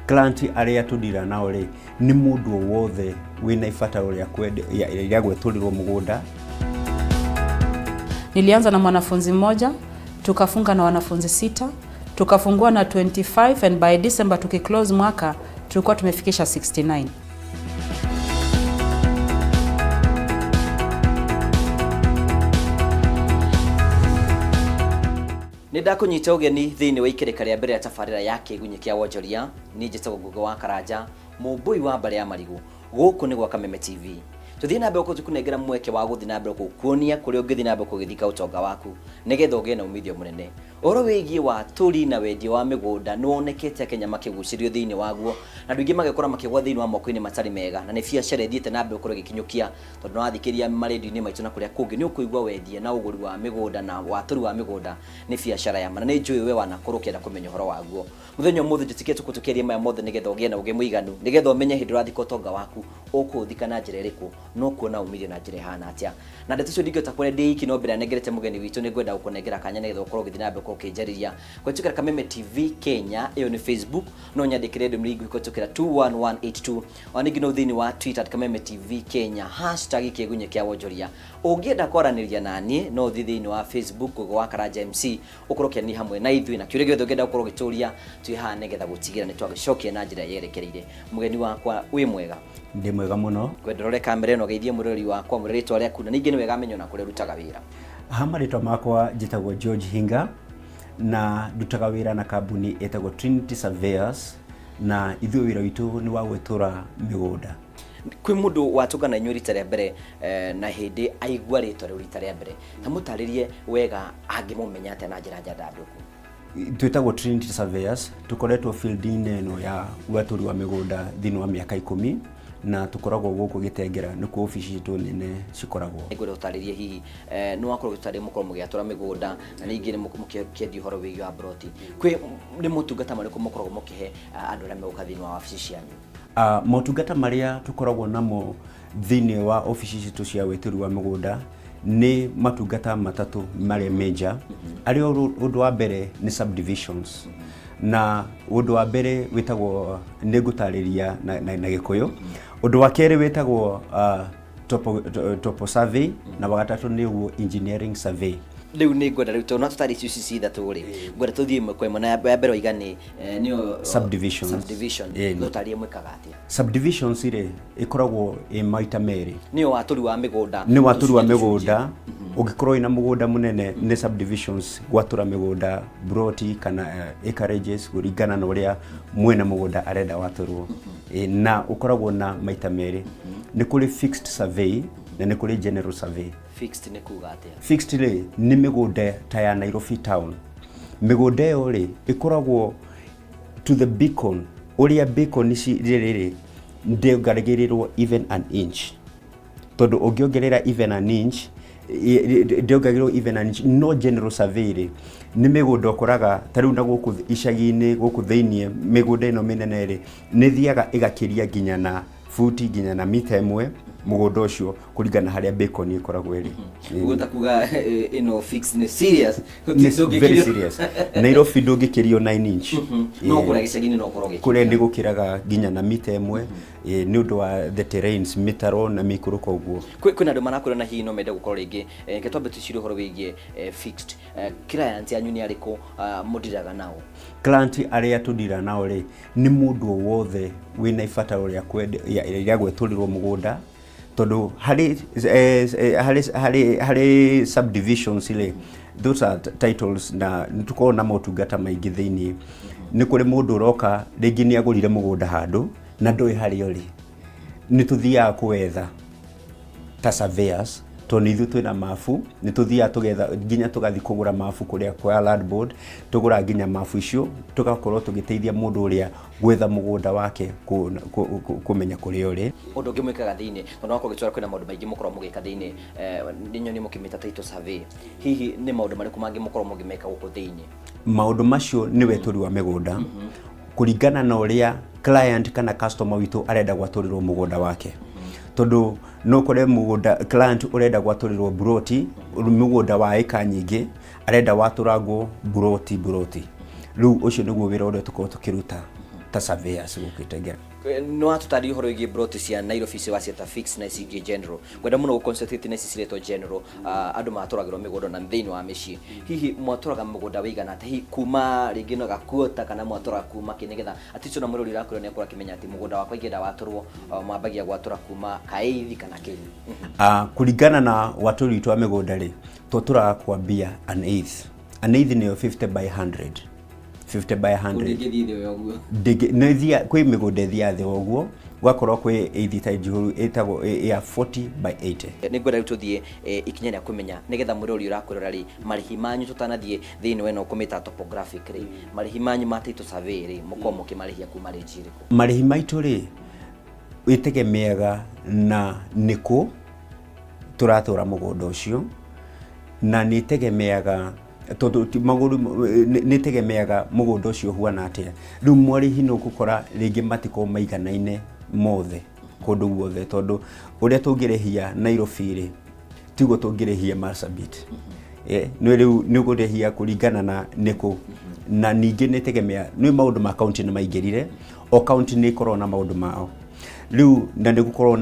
client aria tudira nao ri ni mundu wothe wina ifata uria ya gwetulirwo mugunda. Nilianza na mwanafunzi mmoja, tukafunga na wanafunzi 6, tukafungua na 25, and by December tukiclose mwaka tulikuwa tumefikisha 69. Nidakunyita ugeni thiini wa ikereka ria mbere ya tafarira yake igunyiki ya wonjoria ni njitagwo Ngugi wa Karanja mumbui wa mbare ya marigu guku ni gwa Kameme TV. Tuthii na mbere kunegera mweke wa guthi na mbere kuonia kuria ungithi na mbere kugithika utonga waku nigetha ugie na umithio munene. Oro wigie wa turi na wendia wa migunda nuonekete Kenya makigucirio thiini waguo na nduingi magekora makigwa thiini wa moko-ini matari mega na ni biacara ithiite na mbere kuria gikinyukia tondu wathikiria maredio-ini maitu na kuria kungi ni ukuigwa wendia na uguri wa migunda na waturi wa migunda ni biacara ya mana ni njui we wanakuru kienda kumenya horo waguo. Muthenya muthe njitikie tukutukiria maya mothe nigetha ugie na ugie muiganu nigetha umenye hindi urathika utonga waku ukuthika na njira iriku no kuona umithio na njira hana atia na ndeto cio ndingĩhota kuona ndĩ iki no mbere negerete mugeni witu nĩ ngwenda gũkũnengera kanya nĩgetha ũkorwo gĩthi na mbere kũkĩnjarĩria kũhĩtũkĩra Kameme TV Kenya ĩyo nĩ Facebook no nyandĩkĩre ndũmĩrĩri kũhĩtũkĩra 21182 o ningĩ no thĩinĩ wa Twitter @Kameme TV Kenya #kĩgunyĩ kĩa wonjoria. Ũngĩenda kwaranĩria naniĩ no thiĩ thĩinĩ wa Facebook Ngugi wa Karanja MC ũkorwo kĩani hamwe na ithuĩ na kĩũria gĩothe ũngĩenda gũkorwo gĩtũria twĩ haha nĩgetha gũtigĩra nĩ twagĩcokia na njĩra yerekereire. Mugeni wakwa wĩ mwega? Ndi mwega muno. Kwendorore kamera ĩno geithie mũrori wakwa mũrĩtwa rĩaku na ningĩ nĩ wega amenyo na kũrĩa rutaga wĩra. Marĩtwa makwa njĩtagwo George Hinga na ndutaga wĩra na kambuni ĩtagwo Trinity Surveyors na ithuĩ wĩra witũ nĩ wa gwĩtũra mĩgũnda. Kwĩ mũndũ watũngana inyuĩ rita rĩa mbere na hĩndĩ aigua rĩtwa rĩu rita rĩa mbere na mũtarĩrie wega angĩmũmenya atĩa na njĩra njandandũku? Twĩtagwo Trinity Surveyors, tukoretwo field-inĩ ĩno ya watũri wa mĩgũnda thĩinĩ wa mĩaka 10 na tukoragwo gũkũ Gĩtengera nĩkuo ofici itũ nene cikoragwo. Ngwenda ũtarĩrie hihi nĩ wakorwo ũtarĩrie mũkorwo mũgĩatũra mĩgũnda na ningĩ nĩ mũkĩendia ũhoro wĩgiĩ wa broti. Kwĩ nĩ motungata marĩkũ mũkoragwo mũkĩhe andũ arĩa megũka thĩinĩ wa ofici cianyu? Motungata marĩa tukoragwo namo thĩinĩ wa ofici citũ cia wĩtũri wa mĩgũnda ni matungata matatu marĩa major. Arĩa ũndũ wa mbere ni subdivisions na ũndũ wa mbere wĩtagwo nĩ ngũtarĩria na Gĩkũyũ. Ũndũ wa kerĩ wĩtagwo topo survey na wa gatatũ nĩ engineering survey. Rĩu nĩ ngwenda rĩu tondũ natũtarĩ ici ithatũ rĩ ngwenda tũthiĩ ĩmwe kwa ĩmwe na ya mbere oiga nĩyo subdivisions. Gũtarĩrie mwĩkaga atĩa? Subdivisions rĩ ĩkoragwo maita merĩ. Nĩyo watũri wa mĩgũnda. Nĩ watũri wa mĩgũnda. Ũngĩkorwo ina mũgũnda mũnene nĩ subdivisions, gwatũra mĩgũnda broti kana acreages kũringana na ũrĩa mwena mũgũnda arenda watũrwo. Na ũkoragwo na maita merĩ. Nĩ kũrĩ fixed survey na nĩ kũrĩ general survey. Fixed nĩ kuga atĩa? Fixed rĩ nĩ mĩgũnda ta ya Nairobi town. Mĩgũnda ĩyo rĩ ĩkoragwo to the beacon, ũrĩa beacon rĩrĩ ndĩongererwo even an inch. Tondũ ũngĩongerera even an inch ndĩongererwo even an inch. No general survey rĩ nĩ mĩgũnda ũkoraga ta rĩu na gũkũ icagi-inĩ gũkũ thĩinĩ mĩgũnda ĩno mĩnene rĩ nĩ thiaga ĩgakĩria nginya na futi nginya na mita 1 mũgũnda ũcio kũringana harĩa beacon ĩkoragwo ĩrĩ. Ũgũta kuga ĩno fix ni serious. Very serious. Nairobi ndũngĩkĩrio 9 inch. No kũrĩa gĩcagi-inĩ no ũkorwo gĩkĩrio. Kũrĩa nĩ gũkĩraga nginya na mita 1 nĩ ũndũ wa the terrains mĩtaro na mĩikũrũko ũguo. Kwĩna andũ marakwĩra na hihi no mende gũkorwo rĩngĩ ketwambe tucire ũhoro wĩgiĩ fixed. Client yanyu nĩ arĩkũ mũndiraga nao? Client arĩa tũndira nao rĩ nĩ mũndũ wothe wĩna ibata rĩa gwetũrĩrwo mũgũnda tondũ harĩ subdivisions rĩ those are titles na nĩtũkoragwo na motungata maingĩ thĩinĩ. Nĩ kũrĩ mũndũ ũroka rĩngĩ nĩ agũrire mũgũnda handũ na ndũĩ harĩa ũrĩ, nĩ tũthiaga kũwetha ta surveyors tondũ ithuĩ twĩna mabu nĩ tũthiaga tũgetha nginya tũgathiĩ kũgũra mabu kũrĩa kwa land board, tũgũra nginya mabu icio tũgakorwo tũgĩteithia mũndũ ũrĩa gwetha mũgũnda wake kũmenya kũrĩa ũrĩ. Ũndũ ũngĩ mwĩkaga thĩinĩ tondũ wako gĩtwara kwĩna maũndũ maingĩ mũkorwo mũgĩka thĩinĩ nĩnyonie mũkĩmĩta title survey. Hihi nĩ maũndũ marĩkũ mangĩ mũkorwo mũgĩmeka gũkũ thĩinĩ? Maũndũ macio nĩ wetũri wa mĩgũnda kũringana na ũrĩa client kana customer witũ arenda gwatũrĩrwo mũgũnda wake. Tondu no kore mũgũnda client urenda gwatũrĩrwo broti mũgũnda wa eka nyingĩ arenda watũragwo broti. Rĩu ũcio nĩguo wĩra ũrĩa tũkorwo tũkĩruta. ta surveyors gukitengera no atutari horo igi broti cia Nairobi cia ta fix na CG general kwenda muno concentrate na cireto general andu maturagirwo migundo na thiini wa mici hihi mwaturaga mugunda wigana ati hihi kuma ringi no gakuota kana mwatura kuma kinigetha aticho na mururi rakurio ne akora kimenya ati mugunda wakwa igenda waturwo mwambagia gwatura kuma kaithi kana keni kuringana na waturi twa migunda ri twaturaga kwambia an eighth ni 50 by 100 50 by 100 nethia kwi migunda thia the oguo gwakorwo kwi eighth njihuru etago ya 40 by 80 ni ngwenda tuthie ikinya ya kumenya nigetha mururi urakurora ri marihi manyu tutanathie thiini wena ukumita topographic ri marihi manyu matito survey ri mukomo kimarihia kuma ri njiriko marihi maitu ri witegemeaga na niku turatura mugunda ucio na nitegemeaga tondu maguru nitegemeaga mugunda ucio huana atia riu mwarihi no gukora ringi matiko maiganaine mothe kundu guothe tondu uria tungirehia Nairobi ri tigo tungirehia Marsabit no riu ni gurehia kuringana na niku na ningi nitegemea ni maundu ma county na maingirire o county ni ikorwo na maundu mao riu na ndigukorwo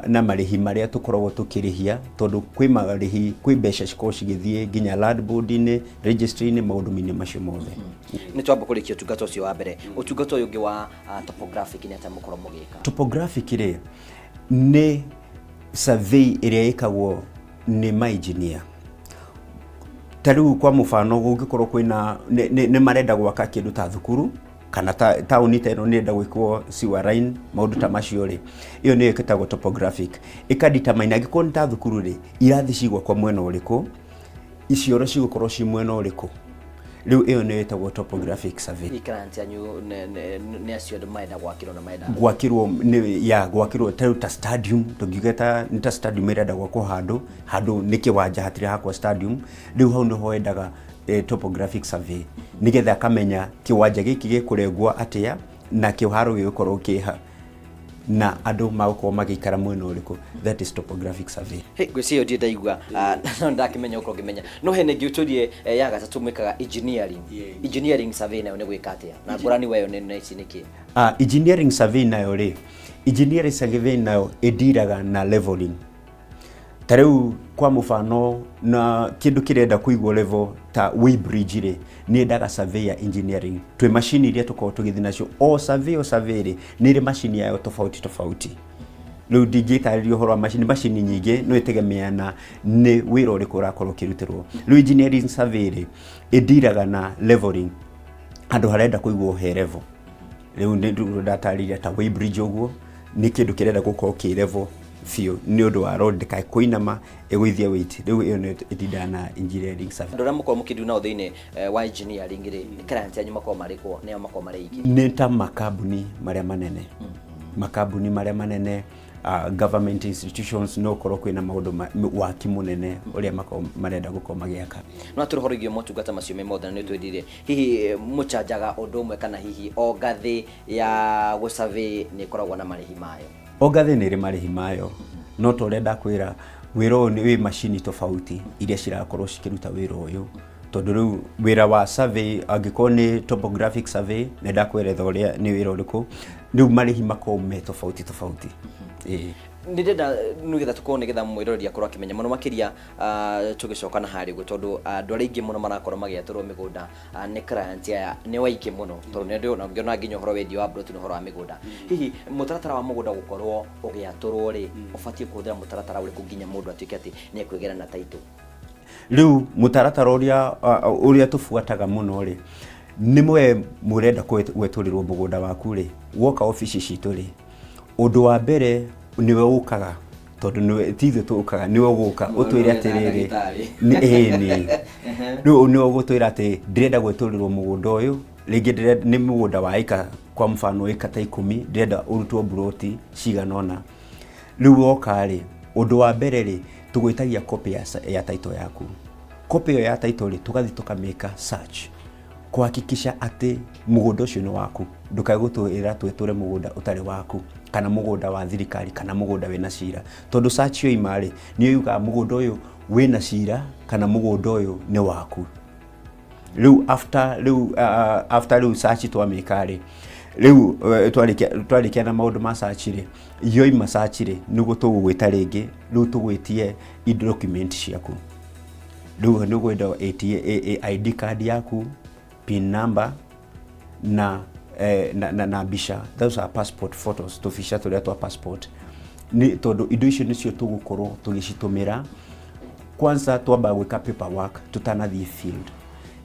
na marihi maria tukoragwo tukirihia tondu kwi marihi kwi mbeca cikorwo cigithie nginya land board ni registry ni maundu mini macio mothe ni twamba kurikia utungata ucio wa mbere utungata uyu wa topographic ni ata mukorwo mugika topographic ri ni survey iria ikagwo ni ma engineer tariu kwa mufano gungikorwo kwina ni marenda gwaka kindu ta thukuru kana tauni teno nenda gwikwo sewer line maundu ta macio ri iyo ni iketagwo topographic ikadetermine agikon ta thukuru ri irathi cigwa kwa mwena uriku icioro cigukorwo ci mwena uriku riu iyo ni itagwo topographic survey ikanti anyu ne acio ndo maenda gwakirwo na maenda gwakirwo ni ya gwakirwo ta stadium tungigeta nita stadium irenda gwakwo handu ni kiwanja hatire hakwa stadium riu hau no hoendaga topographic survey nigetha kamenya kiwanja giki gikurengwa atia na kiharo gikorwo kiha na andu magukwo magikara mwena uriku that is topographic survey gwiciyo ndi ndaigua no ndakimenya uko ngimenya no hene ngiuturie ya gatatu mwikaga engineering survey nayo ni gwika atia na ngurani wayo ni ici niki engineering survey nayo ri engineering survey nayo idiraga na leveling tareu kwa mufano na kindu kirenda kuigwo level ta Weybridge ri ni ndaga survey ya engineering twi machine iria tuko tugithi nacio o survey ri ni ri machine yayo tofauti riu digitalirio horo machine nyingi no itegemeana ni wira uriku urakorwo kirutirwo riu engineering survey ri idiraga na leveling andu harenda kuigwo he level riu ndu datariria ta Weybridge uguo ni kindu kirenda gukorwo ki level fio ni undu wa road kai kuinama egwithia weight riu iyo ni ididana engineering survey ndora muko mukidu na thini wa engineering ri current anyu mako mariko ne mako mariki ni ta makabuni maria manene makabuni maria manene government institutions no korwo kwina maundu wa kimunene uria mako marenda gukorwo magiaka no turuhorigio motungata macio memothe ni twendire hihi muchajaga undu umwe kana hihi o gathi ya go survey ni koragwo na marihi mayo ogathe ni ri marihi mayo no torenda kwira wiro ni wi machine tofauti iria cirakorwo cikiruta wiro uyu tondu riu wira wa survey angiko ni topographic survey nenda kwiretha uria ni wiro uriku riu marihi makome tofauti ndenda nugetha tuko nigetha mwirori akorwo akimenya muno makiria tugicoka na hari gutondu andu aringi muno marakorwo magiaturwo migunda ni client ya ni waiki muno tondu ndio na ngiona nginya horo wendio wa broti no horo wa migunda hihi mutaratara wa mugunda gukorwo ugiaturwo ri ufatie kuthira mutaratara uri kunginya mundu atuike ati ni ekwigera na title riu mutaratara uria tufuataga muno ri nimwe murenda kweturirwo mugunda waku ri woka office citu ri undu wa mbere niwe ukaga tondu niwe tithe tukaga niwe guka utwire atiriri ni niwe gutwira ati ndirenda gweturirwo mugunda uyu ringi ni mugunda wa ika kwa mfano ika ta 10 ndirenda urutwo broti ciganona riu woka ri undu wa mbere ri tugwitagia copy ya title yaku copy ya title ri tugathi tukameka search kuhakikisha ati mugunda ucio ni waku ndukagutwira tweture mugunda utari waku kana mugunda wa thirikari kana mugunda wina cira tondu search yo imari ni yuga mugunda uyu wina cira kana mugunda uyu ni waku riu after search twamikari riu twarikia na maundu ma search ri yoima search ri niguo tugwita ringi riu tugwitie document ciaku riu nigwenda ID card yaku, pin number na mbica, those are passport photos, tubica turia twa passport. Ni tondu indo icio nicio tugukorwo tugicitumira. Kwanza twamba gwika paperwork tutanathie field,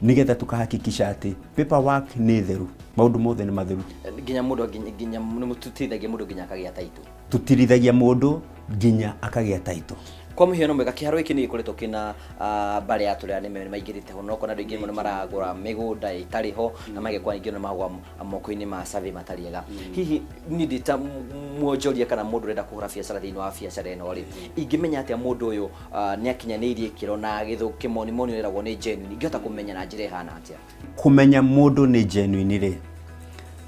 nigetha tukahakikisha ati paperwork ni theru, maundu mothe ni matheru, nginya mundu nginya mututithagia mundu nginya akagia title, tutirithagia mundu nginya akagia title. Kwa muhiano mwega kiharo iki ni ikoretwo kina bare ya turia ni maigirite hono kona ndu ingi muno maragura migunda itari ho na magekwa ingi no magwa amoko-ini ma survey matariega. Hihi ni ndita muonjoria kana mundu renda kuhura biacara thiini wa biacara eno ri ingimenya atia mundu uyu ni akinyanirie kiro na githuki moni iragwo ni genuine, ingihota kumenya na njira ihana atia? Kumenya mundu ni genuine ri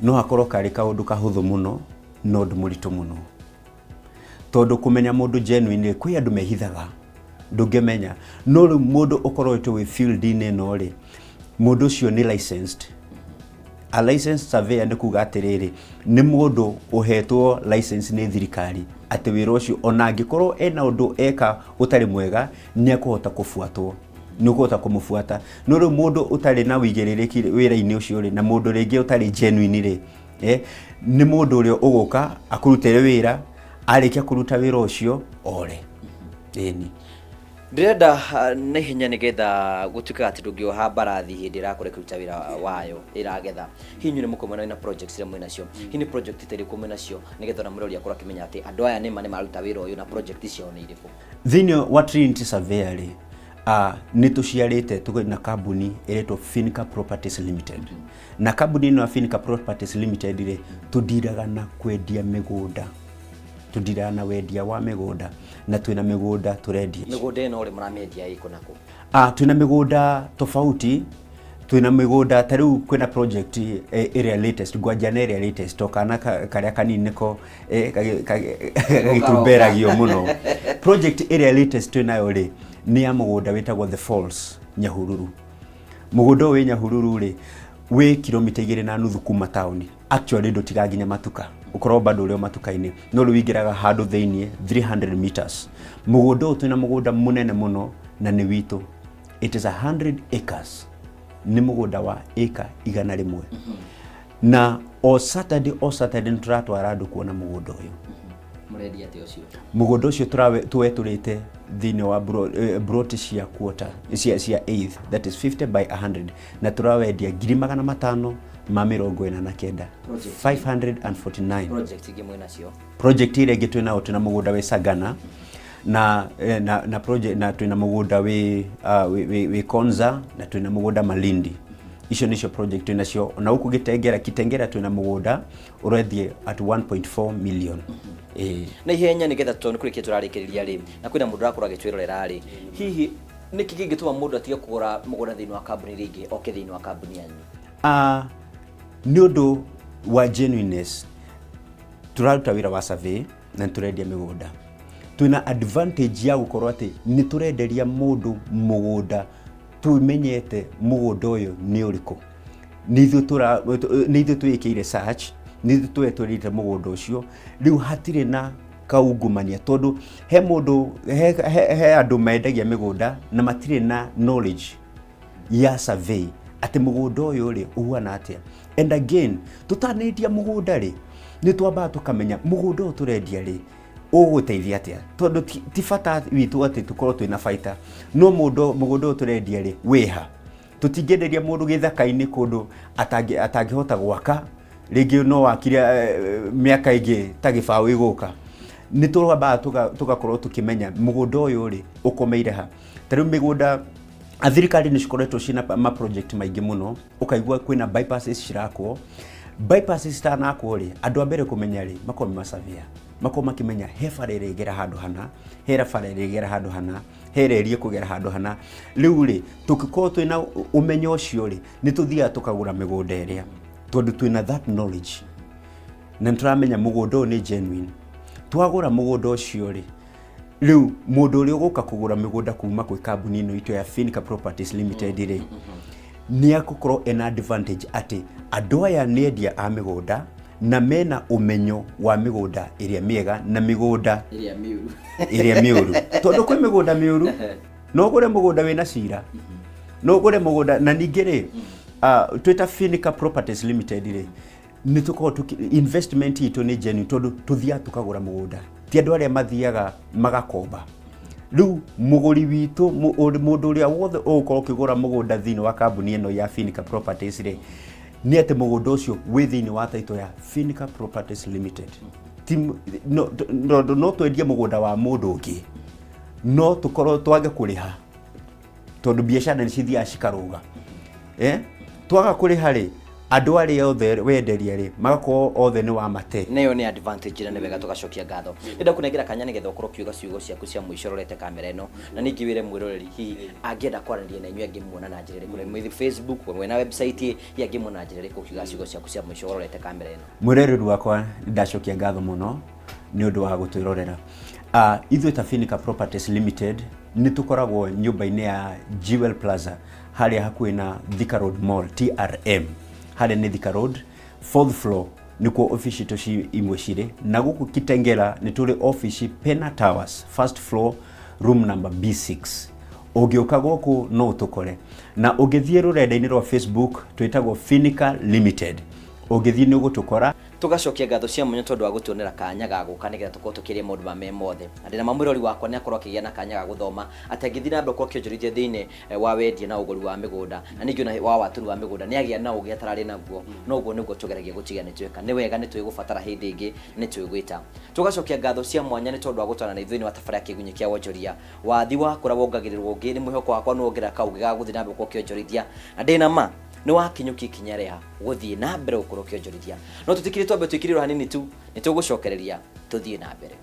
no hakorwo kari kaundu kahuthu muno no ndu muritu muno, tondu kumenya mundu genuine kwi andu mehithaga ndungemenya, no ri mundu ukorotwo wi field ino ri mundu cio ni licensed. A licensed surveyor ni kuga atiriri ni mundu uhetwo license ni thirikari ati wira ucio ona angikorwo ena undu eka utari mwega ni akuhota kufuatwo, ni ukuhota kumufuata. No ri mundu utari na wigiririki wira-ini ucio ri na mundu ringi utari genuine ri ni mundu uria uguka akurutire wira, arikia kuruta wira ucio ore eni. Ndirenda na hinya nigetha gutuika ati ndungioha mbarathi hindi irakore kuruta wira wayo iragetha. Hinyu ni mukomana na projects ria mwina cio, hini project itari kumena cio nigetha na murori akora kimenya ati andu aya ni maruta wira uyu na project cio ni iriku. Thini wa Trinity Surveyor ri ni tuciarite tuko na kambuni iretwo Finica Properties Limited. Na kambuni ino Finica Properties Limited ri tudiraga na kwendia migunda, tudiraga na wendia wa migunda na twina migunda turendia. Migunda ino ri muramendia iko nako? Twina migunda tofauti, twina migunda tariu kwina project area latest gwajana area latest tokana karia kanini niko gituberagio muno. Project area latest twina yo ri ni ya mugunda witagwo The Falls Nyahururu. Mugunda we Nyahururu ri we kilomita 2.5 kuma tauni, actually ndutigaginya matuka ukorwo bado uri matuka-ini no ruwingiraga handu thiini 300 meters. Mugunda utu na mugunda munene muno na ni witu, it is 100 acres, ni mugunda wa eka 100. Na o Saturday nturatwara andu kuona mugunda uyu. Muredia ati ucio mugunda ucio tuweturite thini wa broti cia quarter cia 8th, that is 50 by 100, na turawendia 549 549. project ingi mwina cio, project ile gitu na tuna mugunda we Sagana na project na tuna mugunda we Konza na tuna mugunda Malindi. Icio nicio project nacio na huku Kitengera tuna mugunda urethie at 1.4 million. Na ihenya nigetha tonu kurikia turarikiriria ri na kwina mundu akora gitwirorera ri hihi niki kingituma mundu atige kugura mugunda thiini wa kambuni ringi oke thiini wa kambuni yanyu? Ni undu wa genuineness turaruta wira wa survey na turendia migunda. Twina advantage ya gukorwo ati ni turenderia mundu mugunda tumenyete mugunda uyu ni uriku, nithu twikire research, nithu twetwerite mugunda ucio, riu hatire na kaungumania tondu he mundu he andu mendagia migunda na matire na knowledge ya survey ati mugunda uyu ri uhuana atia. And again tutanendia mugunda ri ni twamba tukamenya mugunda uyu turendia ri uguteithia atia, tondu ti fata witu ati tukorwo twina faita no mugunda uyu turendia ri wiha. Tutingenderia mundu githaka-ini kundu atangihota gwaka ringi no wakire miaka ingi tagibaũ iguka. Ni turamba tugakorwo tukimenya mugunda uyu ri ukomeire ha. Tariu migunda athirikari ni cikoretwo cina ma project maingi muno, ukaigua kwina bypasses cirakwo. Bypasses tanakwo ri andu ambere kumenya ri makomi masavia makoma makimenya he bara iregera handu hana, he bara iregera handu hana, he rerie kugera handu hana. Riu ri tukikorwo twina umenyo ucio ri ni tuthia tukagura migunda iria tondu twina that knowledge na turamenya mugunda uyu ni genuine. Twagura mugunda ucio ri riu mundu uri uguka kugura migunda kuma kwi kambuni ino itu ya Finica Properties Limited ri nĩ agũkorwo ena advantage atĩ andũ aya nĩ endia a mĩgũnda na mena ũmenyo wa mĩgũnda ĩrĩa mĩega na mĩgũnda ĩrĩa mĩũru tondũ kwĩ mĩgũnda mĩũru no ũgũre mũgũnda wĩna cira no ũgũre mũgũnda na ningĩ rĩ twĩta Finica Properties Limited rĩ nĩ tũkorwo investment itũ nĩ genuine tondũ tũthiaga tũkagũra mũgũnda ti andũ arĩa mathiaga magakomba rĩu mũgũri witũ mũndũ ũrĩa wothe ũgũkorwo ũkĩgũra mũgũnda thĩinĩ wa kambuni ĩno ya Finica Properties rĩ nĩ atĩ mũgũnda ũcio wĩ thĩinĩ wa taitũ ya Finica Properties Limited no twendie mũgũnda wa mũndũ ũngĩ no tũkorwo twage kũrĩha tondũ biacara nĩ cithiaga cikarũga twaga kũrĩha rĩ andũ arĩa othe wenderia rĩ magakorwo othe nĩ wa mate nayo nĩ advantage na nĩ wega tugacokia ngatho nĩnda kunengera kanya nĩgetha ũkorwo kiuga ciugo ciaku cia mũico rorete kamera ĩno na ningĩ wĩre mwĩroreri hihi angĩenda kwaranĩria na inyuĩ angĩmuona na njĩra ĩrĩkũ mwĩthi Facebook mwena website ya angĩmuona na njĩra ĩrĩkũ kiuga ciugo ciaku cia mũico rorete kamera ĩno mwĩroreri wakwa ndacokia ngatho mũno nĩ ũndũ wa gũtwĩrorera ithuĩ ta Finica Properties Limited nĩ tũkoragwo nyũmba-inĩ ya Jewel Plaza harĩa hakuhĩ na Thika Road Mall TRM harĩa nĩ Thika Road 4th floor nĩkuo office itũ imwe cirĩ na gũkũ Kitengela nĩ tũrĩ office Pena Towers 1st floor room number B6 ũngĩũka gũkũ no ũtũkore na ũngĩthiĩ rũrenda-inĩ rwa Facebook twĩtagwo Finica Limited ũngĩthiĩ nĩ ũgũtũkora tugacokia ngatho cia mũnyo tondũ wa gũtuonera kanya ga gũka nĩgetha tũkorwo tũkĩria maũndũ ma mothe andĩ na mamwĩrori wakwa nĩ akorwo akĩgĩa na kanya ga gũthoma atĩ angĩthiĩ na mbere kĩonjorithia thĩinĩ wa wendia na ũgũri wa mĩgũnda na ningĩ ona wa watũri wa mĩgũnda nĩ agĩa na ũgĩ atararĩ naguo no ũguo nĩguo tũgeragia gũtiga nĩ twĩka nĩ wega nĩ twĩgũbatara hĩndĩ ĩngĩ nĩ twĩgwĩta tugacokia ngatho cia mwanya nĩ tondũ wa gũtwarana na thĩinĩ wa tabarĩra ya kĩgunyi kĩa wonjoria wathi wakũra wongagĩrĩrwo ũngĩ nĩ mwĩhoko wakwa nĩ wongerera kaũgĩ ga gũthiĩ na mbere kĩonjorithia na ndĩ na ma nĩ wakinyukia ikinya rĩa gũthiĩ na mbere gũkorwo kĩonjorithia no tũtikire twambe twĩkirĩrwo hanini tu nĩ tũgũcokereria tũthiĩ na mbere